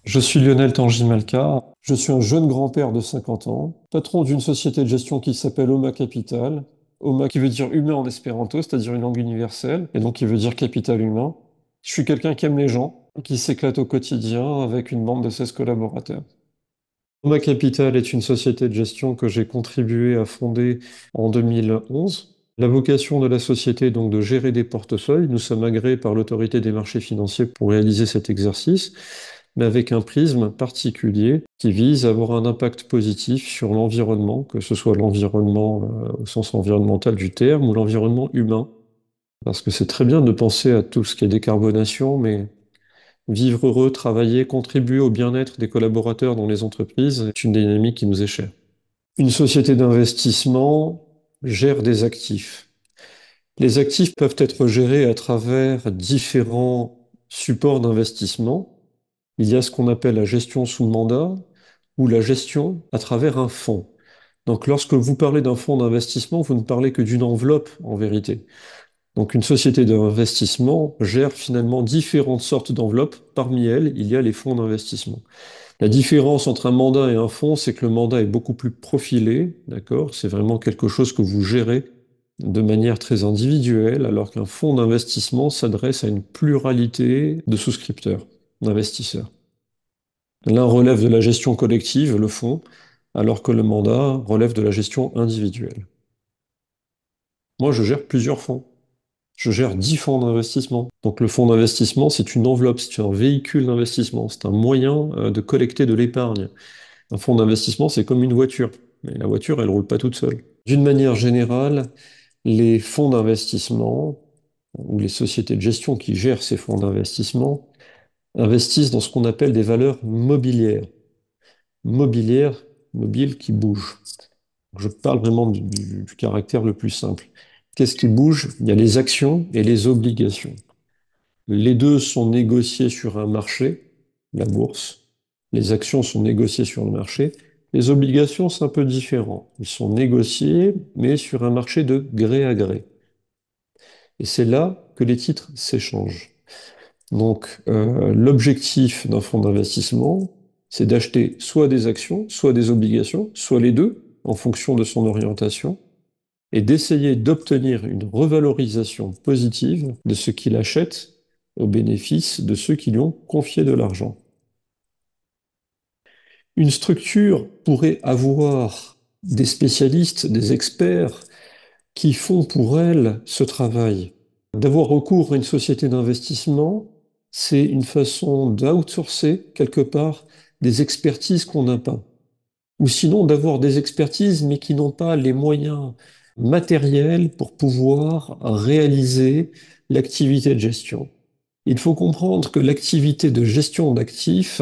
Je suis Lionel Tangimalka, je suis un jeune grand-père de 50 ans, patron d'une société de gestion qui s'appelle Oma Capital. Oma qui veut dire humain en espéranto, c'est-à-dire une langue universelle, et donc qui veut dire capital humain. Je suis quelqu'un qui aime les gens, qui s'éclate au quotidien avec une bande de 16 collaborateurs. Oma Capital est une société de gestion que j'ai contribué à fonder en 2011. La vocation de la société est donc de gérer des portefeuilles. Nous sommes agréés par l'autorité des marchés financiers pour réaliser cet exercice, mais avec un prisme particulier qui vise à avoir un impact positif sur l'environnement, que ce soit l'environnement au sens environnemental du terme ou l'environnement humain. Parce que c'est très bien de penser à tout ce qui est décarbonation, mais vivre heureux, travailler, contribuer au bien-être des collaborateurs dans les entreprises est une dynamique qui nous est chère. Une société d'investissement gère des actifs. Les actifs peuvent être gérés à travers différents supports d'investissement. Il y a ce qu'on appelle la gestion sous mandat ou la gestion à travers un fonds. Donc lorsque vous parlez d'un fonds d'investissement, vous ne parlez que d'une enveloppe en vérité. Donc une société d'investissement gère finalement différentes sortes d'enveloppes. Parmi elles, il y a les fonds d'investissement. La différence entre un mandat et un fonds, c'est que le mandat est beaucoup plus profilé, d'accord? C'est vraiment quelque chose que vous gérez de manière très individuelle, alors qu'un fonds d'investissement s'adresse à une pluralité de souscripteurs, d'investisseurs. L'un relève de la gestion collective, le fonds, alors que le mandat relève de la gestion individuelle. Moi, je gère plusieurs fonds. Je gère 10 fonds d'investissement. Donc le fonds d'investissement, c'est une enveloppe, c'est un véhicule d'investissement, c'est un moyen de collecter de l'épargne. Un fonds d'investissement, c'est comme une voiture. Mais la voiture, elle roule pas toute seule. D'une manière générale, les fonds d'investissement ou les sociétés de gestion qui gèrent ces fonds d'investissement investissent dans ce qu'on appelle des valeurs mobilières. Mobilières, mobile qui bouge. Je parle vraiment du caractère le plus simple. Qu'est-ce qui bouge? Il y a les actions et les obligations. Les deux sont négociés sur un marché, la bourse. Les actions sont négociées sur le marché. Les obligations, c'est un peu différent. Ils sont négociés, mais sur un marché de gré à gré. Et c'est là que les titres s'échangent. Donc, l'objectif d'un fonds d'investissement, c'est d'acheter soit des actions, soit des obligations, soit les deux, en fonction de son orientation, et d'essayer d'obtenir une revalorisation positive de ce qu'il achète au bénéfice de ceux qui lui ont confié de l'argent. Une structure pourrait avoir des spécialistes, des experts qui font pour elle ce travail. D'avoir recours à une société d'investissement, c'est une façon d'outsourcer quelque part des expertises qu'on n'a pas. Ou sinon d'avoir des expertises mais qui n'ont pas les moyens matériels pour pouvoir réaliser l'activité de gestion. Il faut comprendre que l'activité de gestion d'actifs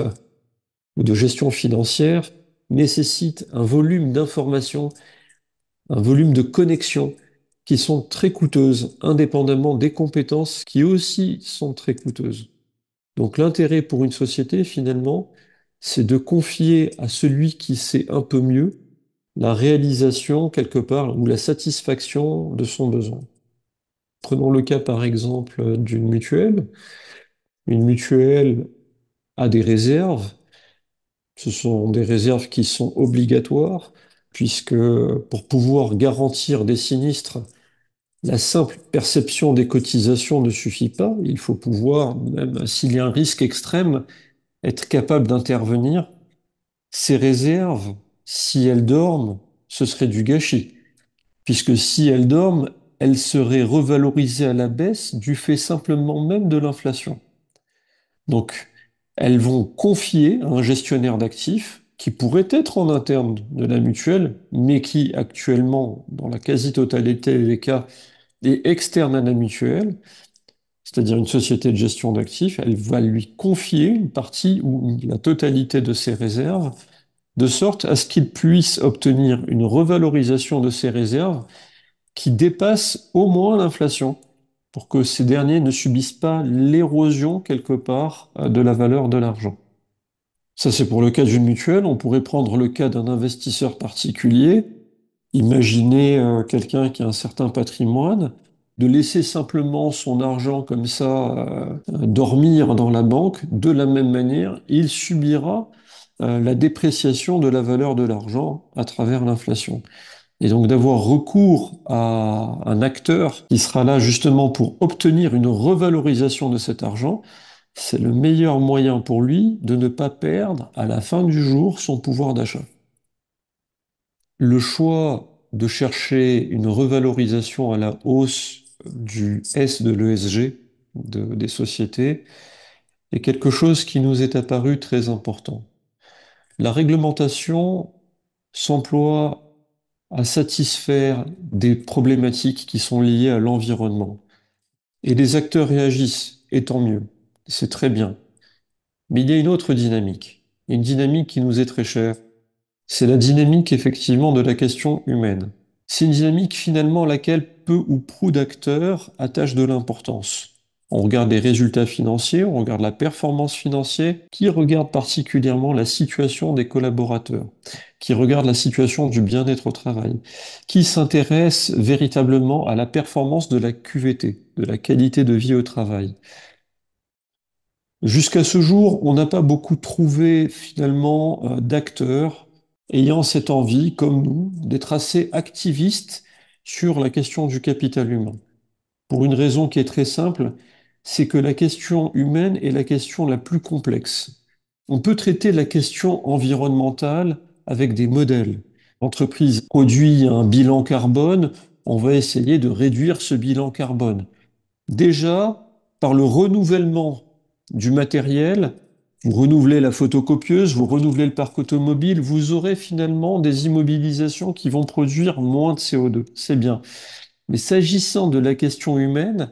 ou de gestion financière nécessite un volume d'informations, un volume de connexions qui sont très coûteuses, indépendamment des compétences qui aussi sont très coûteuses. Donc l'intérêt pour une société, finalement, c'est de confier à celui qui sait un peu mieux la réalisation, quelque part, ou la satisfaction de son besoin. Prenons le cas, par exemple, d'une mutuelle. Une mutuelle a des réserves. Ce sont des réserves qui sont obligatoires, puisque pour pouvoir garantir des sinistres, la simple perception des cotisations ne suffit pas. Il faut pouvoir, même s'il y a un risque extrême, être capable d'intervenir. Ces réserves, si elles dorment, ce serait du gâchis, puisque si elles dorment, elles seraient revalorisées à la baisse du fait simplement même de l'inflation. Donc, elles vont confier à un gestionnaire d'actifs qui pourrait être en interne de la mutuelle, mais qui actuellement, dans la quasi-totalité des cas, est externe à la mutuelle, c'est-à-dire une société de gestion d'actifs. Elle va lui confier une partie ou la totalité de ses réserves, de sorte à ce qu'il puisse obtenir une revalorisation de ses réserves qui dépasse au moins l'inflation, pour que ces derniers ne subissent pas l'érosion quelque part de la valeur de l'argent. Ça, c'est pour le cas d'une mutuelle. On pourrait prendre le cas d'un investisseur particulier. Imaginez quelqu'un qui a un certain patrimoine. de laisser simplement son argent comme ça dormir dans la banque, de la même manière, il subira la dépréciation de la valeur de l'argent à travers l'inflation. Et donc d'avoir recours à un acteur qui sera là justement pour obtenir une revalorisation de cet argent, c'est le meilleur moyen pour lui de ne pas perdre à la fin du jour son pouvoir d'achat. Le choix de chercher une revalorisation à la hausse du S de l'ESG des sociétés est quelque chose qui nous est apparu très important. La réglementation s'emploie à satisfaire des problématiques qui sont liées à l'environnement. Et les acteurs réagissent, et tant mieux, c'est très bien. Mais il y a une autre dynamique, une dynamique qui nous est très chère. C'est la dynamique effectivement de la question humaine. C'est une dynamique finalement à laquelle peu ou prou d'acteurs attachent de l'importance. On regarde les résultats financiers, on regarde la performance financière, qui regarde particulièrement la situation des collaborateurs, qui regarde la situation du bien-être au travail, qui s'intéresse véritablement à la performance de la QVT, de la qualité de vie au travail. Jusqu'à ce jour, on n'a pas beaucoup trouvé finalement d'acteurs ayant cette envie, comme nous, d'être assez activistes sur la question du capital humain. Pour une raison qui est très simple, c'est que la question humaine est la question la plus complexe. On peut traiter la question environnementale avec des modèles. L'entreprise produit un bilan carbone, on va essayer de réduire ce bilan carbone. Déjà, par le renouvellement du matériel, vous renouvelez la photocopieuse, vous renouvelez le parc automobile, vous aurez finalement des immobilisations qui vont produire moins de CO2. C'est bien. Mais s'agissant de la question humaine,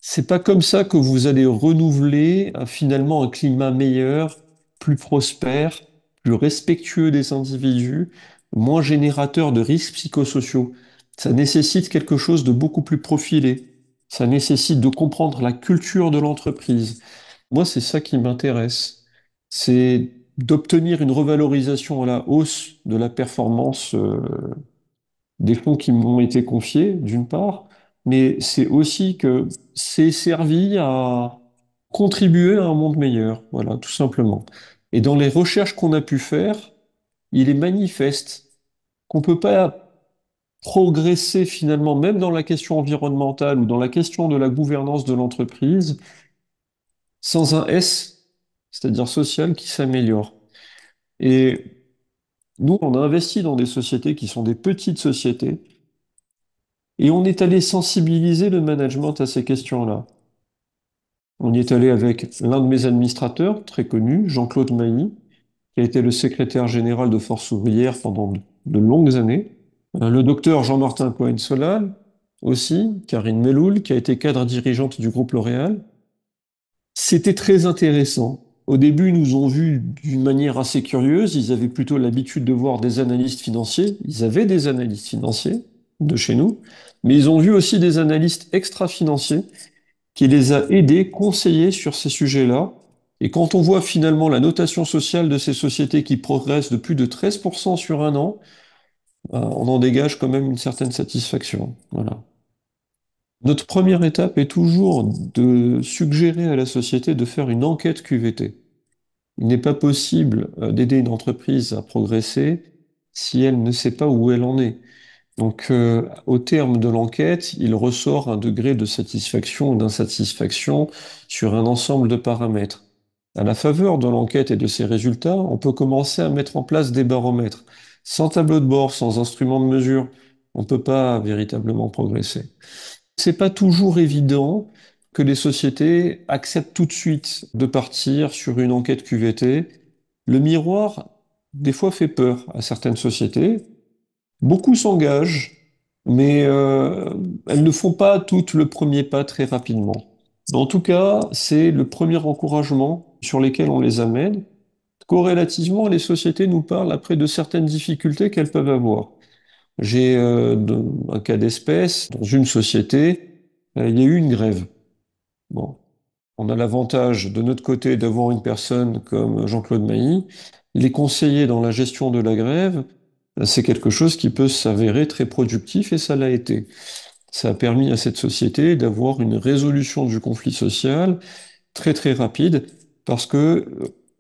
c'est pas comme ça que vous allez renouveler finalement un climat meilleur, plus prospère, plus respectueux des individus, moins générateur de risques psychosociaux. Ça nécessite quelque chose de beaucoup plus profilé. Ça nécessite de comprendre la culture de l'entreprise. Moi, c'est ça qui m'intéresse. C'est d'obtenir une revalorisation à la hausse de la performance des fonds qui m'ont été confiés, d'une part, mais c'est aussi que c'est servi à contribuer à un monde meilleur, voilà, tout simplement. Et dans les recherches qu'on a pu faire, il est manifeste qu'on ne peut pas progresser finalement, même dans la question environnementale ou dans la question de la gouvernance de l'entreprise, sans un S, c'est-à-dire social, qui s'améliore. Et nous, on a investi dans des sociétés qui sont des petites sociétés, et on est allé sensibiliser le management à ces questions-là. On y est allé avec l'un de mes administrateurs, très connu, Jean-Claude Mailly, qui a été le secrétaire général de Force ouvrière pendant de longues années. Le docteur Jean-Martin Cohen-Solal, aussi, Karine Meloul, qui a été cadre dirigeante du groupe L'Oréal. C'était très intéressant. Au début, ils nous ont vus d'une manière assez curieuse. Ils avaient plutôt l'habitude de voir des analystes financiers. Ils avaient des analystes financiers de chez nous, mais ils ont vu aussi des analystes extra-financiers qui les a aidés, conseillés sur ces sujets-là. Et quand on voit finalement la notation sociale de ces sociétés qui progresse de plus de 13% sur un an, on en dégage quand même une certaine satisfaction. Voilà. Notre première étape est toujours de suggérer à la société de faire une enquête QVT. Il n'est pas possible d'aider une entreprise à progresser si elle ne sait pas où elle en est. Donc, au terme de l'enquête, il ressort un degré de satisfaction ou d'insatisfaction sur un ensemble de paramètres. À la faveur de l'enquête et de ses résultats, on peut commencer à mettre en place des baromètres. Sans tableau de bord, sans instrument de mesure, on ne peut pas véritablement progresser. C'est pas toujours évident que les sociétés acceptent tout de suite de partir sur une enquête QVT. Le miroir, des fois, fait peur à certaines sociétés. Beaucoup s'engagent, mais elles ne font pas toutes le premier pas très rapidement. En tout cas, c'est le premier encouragement sur lesquels on les amène. Corrélativement, les sociétés nous parlent après de certaines difficultés qu'elles peuvent avoir. J'ai un cas d'espèce dans une société, il y a eu une grève. Bon, on a l'avantage de notre côté d'avoir une personne comme Jean-Claude Mailly. Les conseillers dans la gestion de la grève, c'est quelque chose qui peut s'avérer très productif et ça l'a été. Ça a permis à cette société d'avoir une résolution du conflit social très très rapide parce que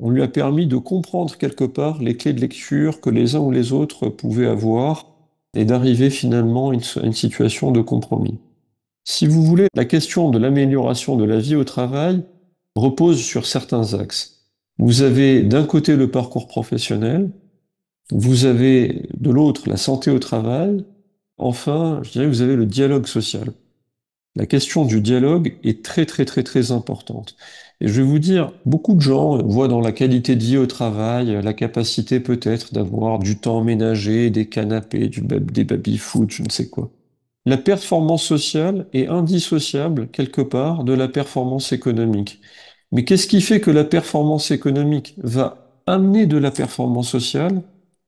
on lui a permis de comprendre quelque part les clés de lecture que les uns ou les autres pouvaient avoir et d'arriver finalement à une situation de compromis. Si vous voulez, la question de l'amélioration de la vie au travail repose sur certains axes. Vous avez d'un côté le parcours professionnel, vous avez de l'autre la santé au travail, enfin, je dirais que vous avez le dialogue social. La question du dialogue est très très très très importante. Et je vais vous dire, beaucoup de gens voient dans la qualité de vie au travail la capacité peut-être d'avoir du temps ménagé, des canapés, des baby-foot, je ne sais quoi. La performance sociale est indissociable quelque part de la performance économique. Mais qu'est-ce qui fait que la performance économique va amener de la performance sociale?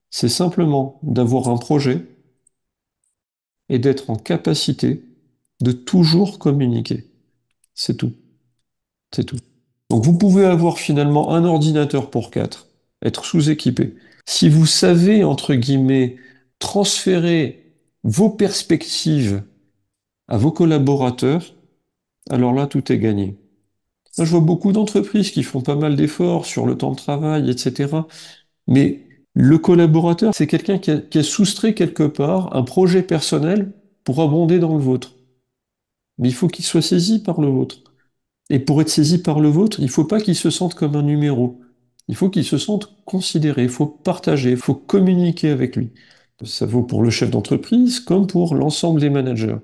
C'est simplement d'avoir un projet et d'être en capacité de toujours communiquer. C'est tout. C'est tout. Donc vous pouvez avoir finalement un ordinateur pour quatre, être sous-équipé. Si vous savez, entre guillemets, transférer vos perspectives à vos collaborateurs, alors là, tout est gagné. Moi, je vois beaucoup d'entreprises qui font pas mal d'efforts sur le temps de travail, etc. Mais le collaborateur, c'est quelqu'un qui a soustrait quelque part un projet personnel pour abonder dans le vôtre. Mais il faut qu'il soit saisi par le vôtre. Et pour être saisi par le vôtre, il ne faut pas qu'il se sente comme un numéro. Il faut qu'il se sente considéré, il faut partager, il faut communiquer avec lui. Ça vaut pour le chef d'entreprise comme pour l'ensemble des managers.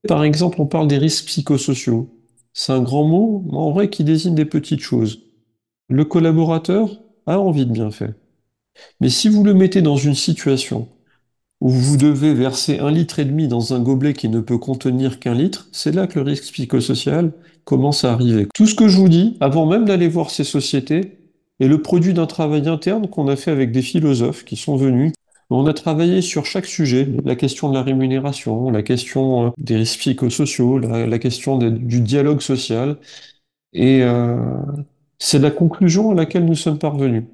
Par exemple, on parle des risques psychosociaux. C'est un grand mot, mais en vrai qui désigne des petites choses. Le collaborateur a envie de bien faire. Mais si vous le mettez dans une situation où vous devez verser 1,5 litre dans un gobelet qui ne peut contenir qu'1 litre, c'est là que le risque psychosocial commence à arriver. Tout ce que je vous dis, avant même d'aller voir ces sociétés, est le produit d'un travail interne qu'on a fait avec des philosophes qui sont venus. On a travaillé sur chaque sujet, la question de la rémunération, la question des risques psychosociaux, la question du dialogue social, et c'est la conclusion à laquelle nous sommes parvenus.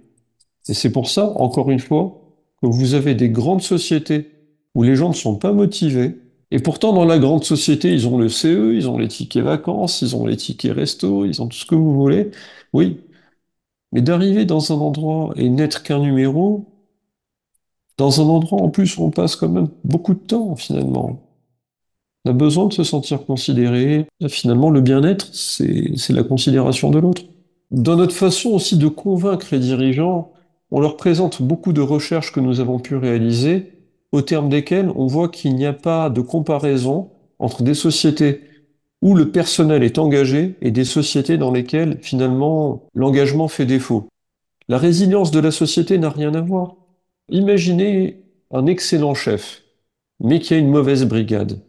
Et c'est pour ça, encore une fois, que vous avez des grandes sociétés où les gens ne sont pas motivés. Et pourtant, dans la grande société, ils ont le CE, ils ont les tickets vacances, ils ont les tickets resto, ils ont tout ce que vous voulez. Oui, mais d'arriver dans un endroit et n'être qu'un numéro, dans un endroit en plus où on passe quand même beaucoup de temps finalement. On a besoin de se sentir considéré. Finalement, le bien-être, c'est la considération de l'autre. Dans notre façon aussi de convaincre les dirigeants, on leur présente beaucoup de recherches que nous avons pu réaliser, au terme desquelles on voit qu'il n'y a pas de comparaison entre des sociétés où le personnel est engagé et des sociétés dans lesquelles finalement l'engagement fait défaut. La résilience de la société n'a rien à voir. Imaginez un excellent chef, mais qui a une mauvaise brigade.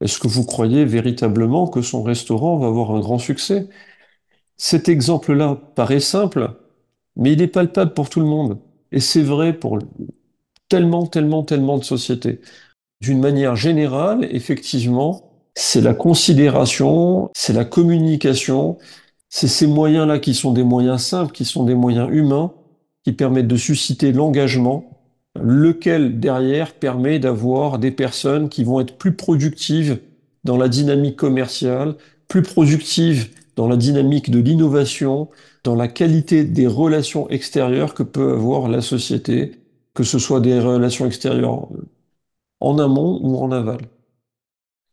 Est-ce que vous croyez véritablement que son restaurant va avoir un grand succès? Cet exemple-là paraît simple, mais il est palpable pour tout le monde. Et c'est vrai pour tellement, tellement, tellement de sociétés. D'une manière générale, effectivement, c'est la considération, c'est la communication, c'est ces moyens-là qui sont des moyens simples, qui sont des moyens humains, qui permettent de susciter l'engagement, lequel derrière permet d'avoir des personnes qui vont être plus productives dans la dynamique commerciale, plus productives dans la dynamique de l'innovation, dans la qualité des relations extérieures que peut avoir la société, que ce soit des relations extérieures en amont ou en aval.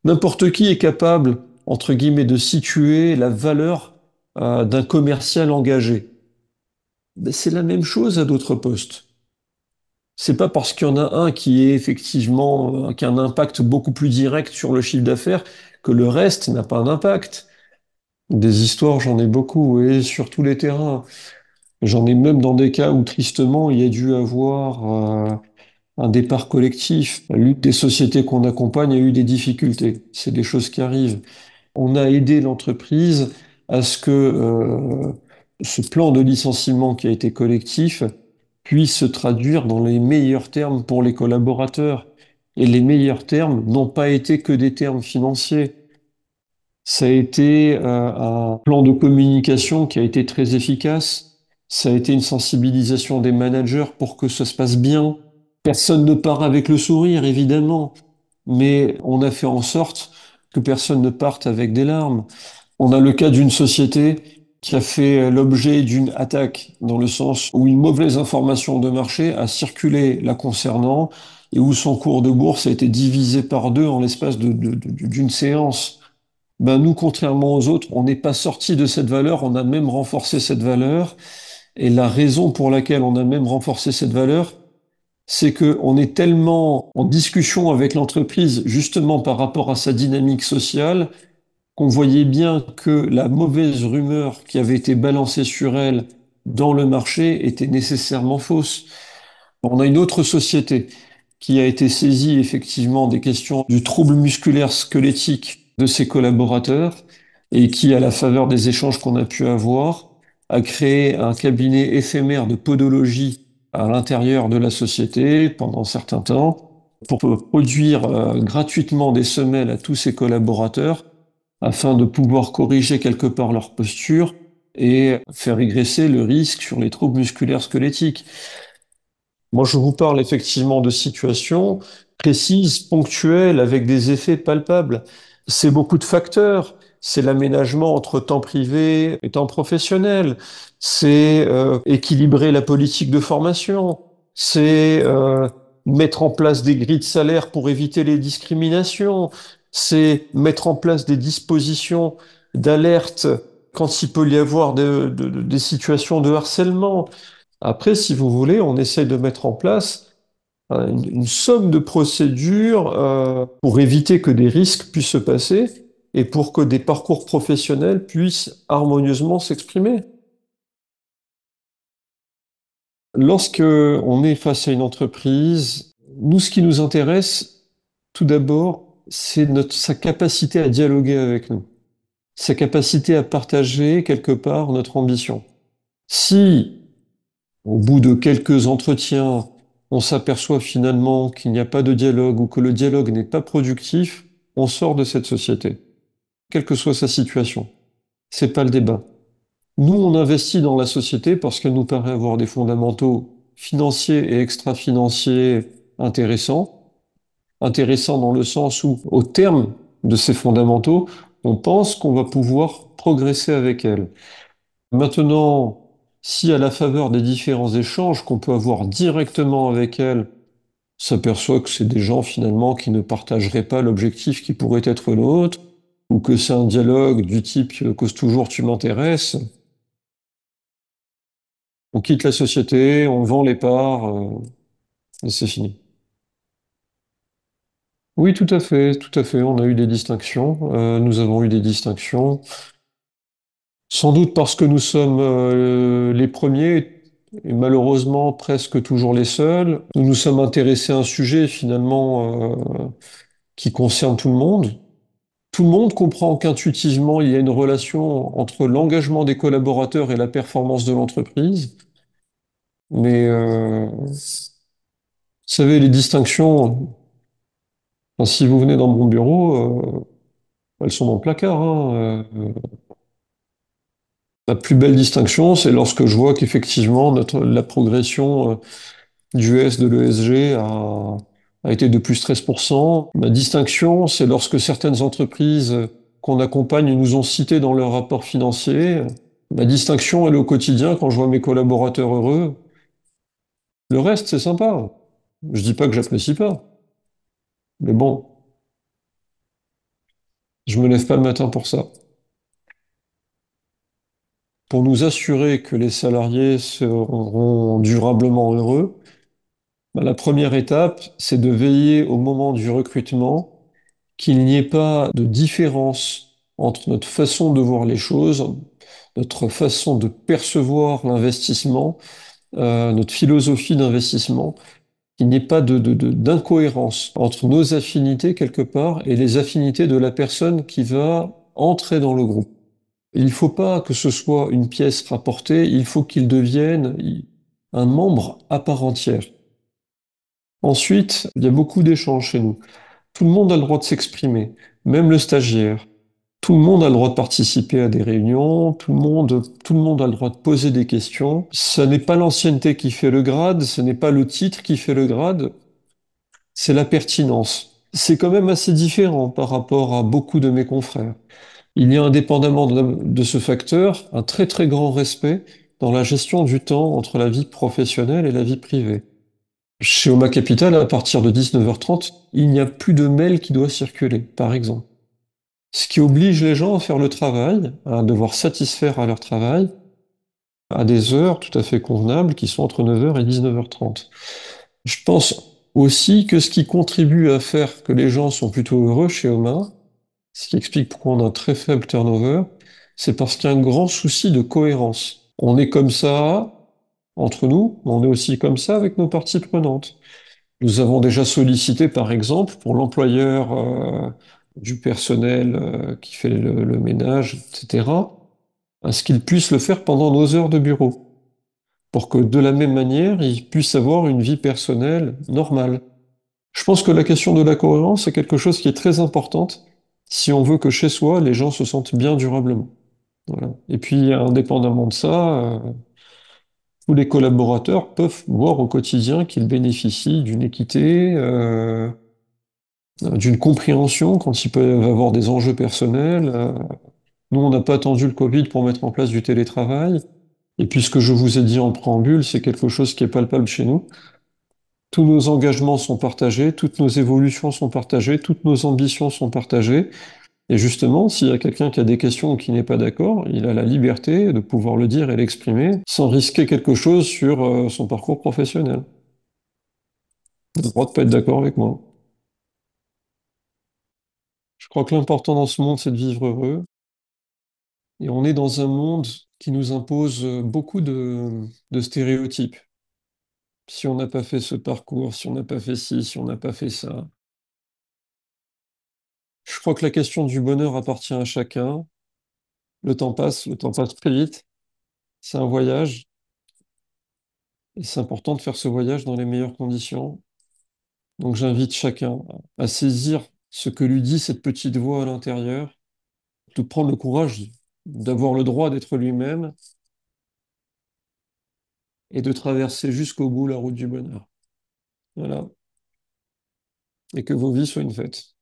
N'importe qui est capable, entre guillemets, de situer la valeur d'un commercial engagé. Ben, c'est la même chose à d'autres postes. C'est pas parce qu'il y en a un qui est effectivement, qui a un impact beaucoup plus direct sur le chiffre d'affaires que le reste n'a pas d'impact. Des histoires, j'en ai beaucoup, et sur tous les terrains. J'en ai même dans des cas où, tristement, il y a dû avoir un départ collectif. L'une des sociétés qu'on accompagne a eu des difficultés. C'est des choses qui arrivent. On a aidé l'entreprise à ce que ce plan de licenciement qui a été collectif puisse se traduire dans les meilleurs termes pour les collaborateurs. Et les meilleurs termes n'ont pas été que des termes financiers. Ça a été un plan de communication qui a été très efficace. Ça a été une sensibilisation des managers pour que ça se passe bien. Personne ne part avec le sourire, évidemment, mais on a fait en sorte que personne ne parte avec des larmes. On a le cas d'une société qui a fait l'objet d'une attaque, dans le sens où une mauvaise information de marché a circulé la concernant et où son cours de bourse a été divisé par deux en l'espace d'une séance. Ben nous, contrairement aux autres, on n'est pas sorti de cette valeur, on a même renforcé cette valeur. Et la raison pour laquelle on a même renforcé cette valeur, c'est que on est tellement en discussion avec l'entreprise, justement par rapport à sa dynamique sociale, qu'on voyait bien que la mauvaise rumeur qui avait été balancée sur elle dans le marché était nécessairement fausse. On a une autre société qui a été saisie effectivement des questions du trouble musculaire squelettique de ses collaborateurs et qui, à la faveur des échanges qu'on a pu avoir, a créé un cabinet éphémère de podologie à l'intérieur de la société pendant un certain temps pour produire gratuitement des semelles à tous ses collaborateurs afin de pouvoir corriger quelque part leur posture et faire régresser le risque sur les troubles musculaires squelettiques. Moi, je vous parle effectivement de situations précises, ponctuelles, avec des effets palpables. C'est beaucoup de facteurs. C'est l'aménagement entre temps privé et temps professionnel. C'est équilibrer la politique de formation. C'est mettre en place des grilles de salaire pour éviter les discriminations. C'est mettre en place des dispositions d'alerte quand il peut y avoir des situations de harcèlement. Après, si vous voulez, on essaye de mettre en place une somme de procédures pour éviter que des risques puissent se passer et pour que des parcours professionnels puissent harmonieusement s'exprimer. Lorsque on est face à une entreprise, nous, ce qui nous intéresse, tout d'abord, c'est sa capacité à dialoguer avec nous, sa capacité à partager quelque part notre ambition. Si au bout de quelques entretiens, on s'aperçoit finalement qu'il n'y a pas de dialogue ou que le dialogue n'est pas productif, on sort de cette société, quelle que soit sa situation. C'est pas le débat. Nous, on investit dans la société parce qu'elle nous paraît avoir des fondamentaux financiers et extra-financiers intéressants. Intéressants dans le sens où, au terme de ces fondamentaux, on pense qu'on va pouvoir progresser avec elle. Maintenant, si à la faveur des différents échanges qu'on peut avoir directement avec elle, s'aperçoit que c'est des gens finalement qui ne partageraient pas l'objectif qui pourrait être le nôtre, ou que c'est un dialogue du type cause toujours tu m'intéresses, on quitte la société, on vend les parts, et c'est fini. Oui, tout à fait, tout à fait. On a eu des distinctions. Nous avons eu des distinctions. Sans doute parce que nous sommes les premiers et malheureusement presque toujours les seuls. Nous nous sommes intéressés à un sujet finalement qui concerne tout le monde. Tout le monde comprend qu'intuitivement, il y a une relation entre l'engagement des collaborateurs et la performance de l'entreprise. Mais vous savez, les distinctions, enfin, si vous venez dans mon bureau, elles sont dans le placard, hein. La plus belle distinction, c'est lorsque je vois qu'effectivement, la progression du S de l'ESG a été de plus 13%. Ma distinction, c'est lorsque certaines entreprises qu'on accompagne nous ont cités dans leur rapport financier. Ma distinction, elle est au quotidien quand je vois mes collaborateurs heureux. Le reste, c'est sympa. Je dis pas que j'apprécie pas. Mais bon, je me lève pas le matin pour ça. Pour nous assurer que les salariés seront durablement heureux, bah, la première étape, c'est de veiller au moment du recrutement qu'il n'y ait pas de différence entre notre façon de voir les choses, notre façon de percevoir l'investissement, notre philosophie d'investissement, qu'il n'y ait pas d'incohérence entre nos affinités quelque part et les affinités de la personne qui va entrer dans le groupe. Il ne faut pas que ce soit une pièce rapportée, il faut qu'il devienne un membre à part entière. Ensuite, il y a beaucoup d'échanges chez nous. Tout le monde a le droit de s'exprimer, même le stagiaire. Tout le monde a le droit de participer à des réunions, tout le monde a le droit de poser des questions. Ce n'est pas l'ancienneté qui fait le grade, ce n'est pas le titre qui fait le grade, c'est la pertinence. C'est quand même assez différent par rapport à beaucoup de mes confrères. Il y a indépendamment de ce facteur un très très grand respect dans la gestion du temps entre la vie professionnelle et la vie privée. Chez Oma Capital, à partir de 19h30, il n'y a plus de mail qui doit circuler, par exemple. Ce qui oblige les gens à faire le travail, à devoir satisfaire à leur travail, à des heures tout à fait convenables qui sont entre 9h et 19h30. Je pense aussi que ce qui contribue à faire que les gens sont plutôt heureux chez Oma, ce qui explique pourquoi on a un très faible turnover, c'est parce qu'il y a un grand souci de cohérence. On est comme ça entre nous, mais on est aussi comme ça avec nos parties prenantes. Nous avons déjà sollicité, par exemple, pour l'employeur du personnel qui fait le ménage, etc., à ce qu'il puisse le faire pendant nos heures de bureau, pour que de la même manière, il puisse avoir une vie personnelle normale. Je pense que la question de la cohérence est quelque chose qui est très importante si on veut que chez soi, les gens se sentent bien durablement. Voilà. Et puis, indépendamment de ça, tous les collaborateurs peuvent voir au quotidien qu'ils bénéficient d'une équité, d'une compréhension quand ils peuvent avoir des enjeux personnels. Nous, on n'a pas attendu le Covid pour mettre en place du télétravail. Et puis, ce que je vous ai dit en préambule, c'est quelque chose qui est palpable chez nous. Tous nos engagements sont partagés, toutes nos évolutions sont partagées, toutes nos ambitions sont partagées. Et justement, s'il y a quelqu'un qui a des questions ou qui n'est pas d'accord, il a la liberté de pouvoir le dire et l'exprimer sans risquer quelque chose sur son parcours professionnel. Il a le droit de pas être d'accord avec moi. Je crois que l'important dans ce monde, c'est de vivre heureux. Et on est dans un monde qui nous impose beaucoup de stéréotypes. Si on n'a pas fait ce parcours, si on n'a pas fait ci, si on n'a pas fait ça. Je crois que la question du bonheur appartient à chacun. Le temps passe très vite. C'est un voyage. Et c'est important de faire ce voyage dans les meilleures conditions. Donc j'invite chacun à saisir ce que lui dit cette petite voix à l'intérieur, de prendre le courage d'avoir le droit d'être lui-même et de traverser jusqu'au bout la route du bonheur. Voilà. Et que vos vies soient une fête.